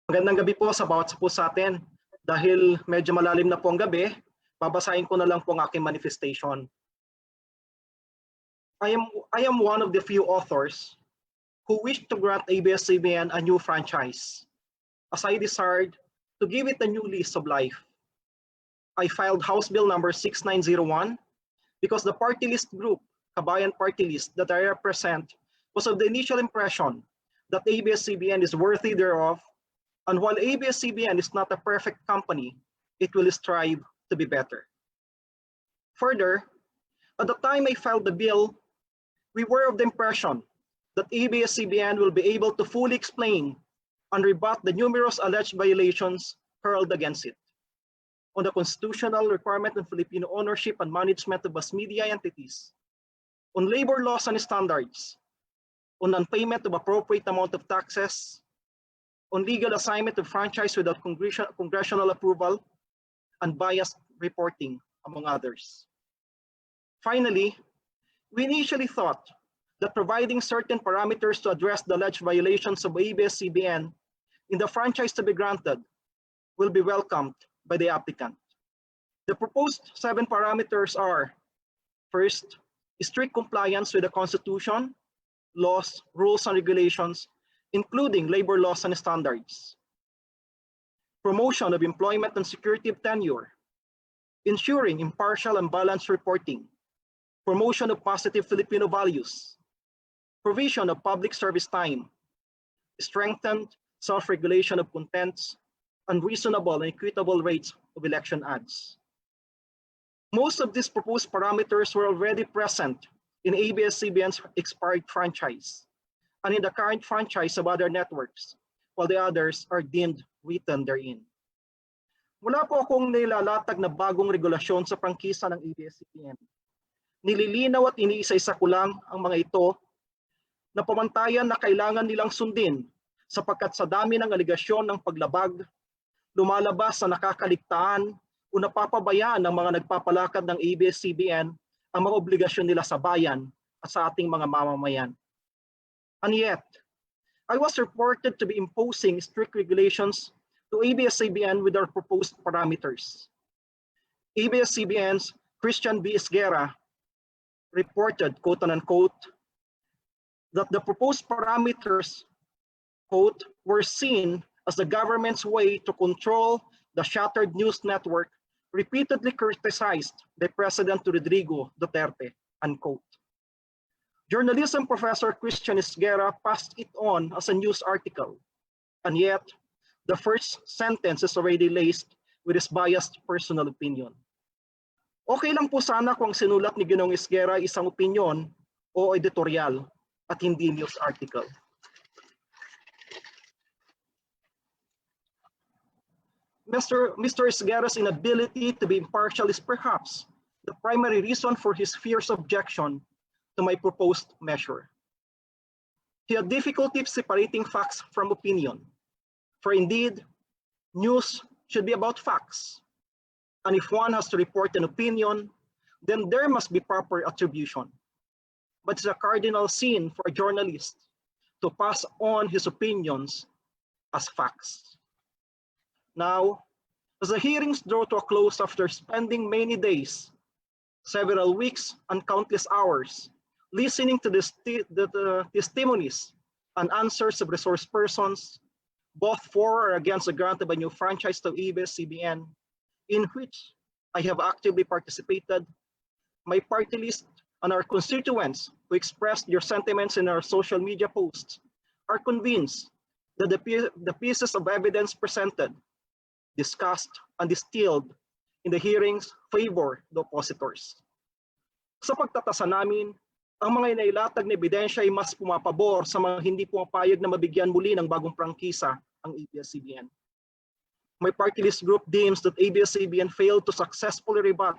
Magandang gabi po sa bawat po sa atin. Dahil medyo malalim na po ang gabi, babasahin ko na lang po ang aking manifestation. I am one of the few authors who wish to grant ABS CBN a new franchise, as I desired to give it a new lease of life. I filed House Bill number 6901 because the party list group, Kabayan Partylist, that I represent was of the initial impression that ABS CBN is worthy thereof, and while ABS CBN is not a perfect company, it will strive to be better. Further, at the time I filed the bill, we were of the impression that ABS CBN will be able to fully explain and rebut the numerous alleged violations hurled against it on the constitutional requirement on Filipino ownership and management of mass media entities, on labor laws and standards, on non-payment of appropriate amount of taxes, on legal assignment of franchise without congressional approval, and biased reporting, among others. Finally, we initially thought that providing certain parameters to address the alleged violations of ABS CBN in the franchise to be granted will be welcomed by the applicant. The proposed 7 parameters are: first, strict compliance with the Constitution, laws, rules, and regulations, including labor laws and standards. Promotion of employment and security of tenure. Ensuring impartial and balanced reporting. Promotion of positive Filipino values. Provision of public service time. Strengthened self-regulation of contents, and reasonable and equitable rates of election ads. Most of these proposed parameters were already present in ABS CBN's expired franchise and in the current franchise of other networks, while the others are deemed written therein. Wala po akong nilalatag na bagong regulasyon sa prangkisa ng ABS-CBN. Nililinaw at iniisa-isa ko lang ang mga ito na pamantayan na kailangan nilang sundin sapagkat sa dami ng aligasyon ng paglabag, lumalabas na nakakaligtaan o napapabayaan ng mga nagpapalakad ng ABS-CBN ang mga obligasyon nila sa bayan at sa ating mga mamamayan. And yet, I was reported to be imposing strict regulations to ABS-CBN with our proposed parameters. ABS-CBN's Christian B. Esguerra reported, quote unquote, that the proposed parameters, quote, were seen as the government's way to control the shattered news network repeatedly criticized by President Rodrigo Duterte, unquote. Journalism professor Christian Esguerra passed it on as a news article, and yet the first sentence is already laced with his biased personal opinion. Okay lang po sana kung sinulat ni Ginong Esguerra isang opinion o editorial at hindi news article. Mr. Esguerra's inability to be impartial is perhaps the primary reason for his fierce objection to my proposed measure. He had difficulty separating facts from opinion, for indeed, news should be about facts. And if one has to report an opinion, then there must be proper attribution. But it's a cardinal sin for a journalist to pass on his opinions as facts. Now, as the hearings draw to a close after spending many days, several weeks, and countless hours listening to the testimonies and answers of resource persons, both for or against the grant of a new franchise to ABS CBN, in which I have actively participated, my party list and our constituents who expressed their sentiments in our social media posts are convinced that the pieces of evidence presented, discussed, and distilled in the hearings favor the oppositors. Sa pagtatasa namin, ang mga inailatag na ebidensya ay mas pumapabor sa mga hindi pumapayag na mabigyan muli ng bagong prangkisa ang ABS-CBN. My party list group deems that ABS-CBN failed to successfully rebut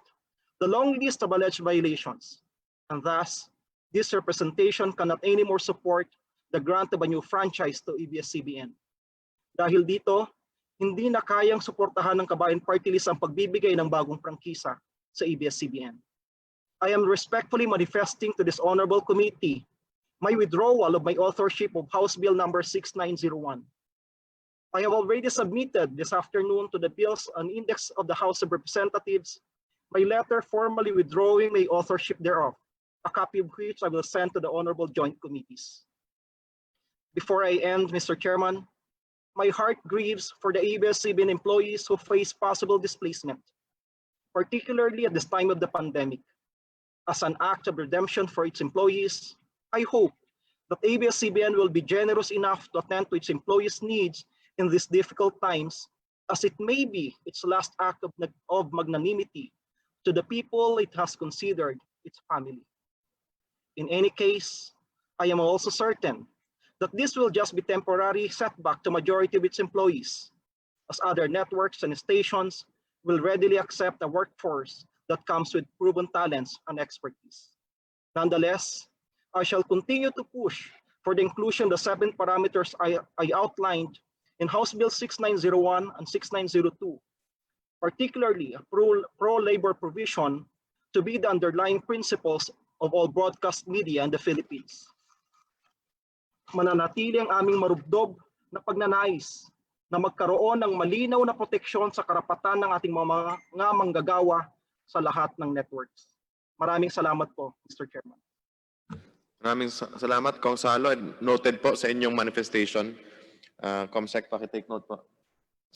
the long list of alleged violations, and thus, this representation cannot anymore support the grant of a new franchise to ABS-CBN. Dahil dito, hindi na kayang suportahan ng Kabayan Party List ang pagbibigay ng bagong prangkisa sa ABS-CBN. I am respectfully manifesting to this honorable committee my withdrawal of my authorship of House Bill number 6901. I have already submitted this afternoon to the Bills and Index of the House of Representatives my letter formally withdrawing my authorship thereof, a copy of which I will send to the Honorable Joint Committees. Before I end, Mr. Chairman, my heart grieves for the ABS CBN employees who face possible displacement, particularly at this time of the pandemic. As an act of redemption for its employees, I hope that ABS CBN will be generous enough to attend to its employees' needs in these difficult times, as it may be its last act of magnanimity to the people it has considered its family. In any case, I am also certain that this will just be temporary setback to majority of its employees, as other networks and stations will readily accept a workforce that comes with proven talents and expertise. Nonetheless, I shall continue to push for the inclusion of the 7 parameters I outlined in House Bill 6901 and 6902, particularly a pro-labor provision to be the underlying principles of all broadcast media in the Philippines. Mananatili ang aming marubdob na pagnanais na magkaroon ng malinaw na proteksyon sa karapatan ng ating mga manggagawa sa lahat ng networks. Maraming salamat po, Mr. Chairman. Maraming salamat, Kong Salo. Noted po sa inyong manifestation. Comsec, pakitake note po.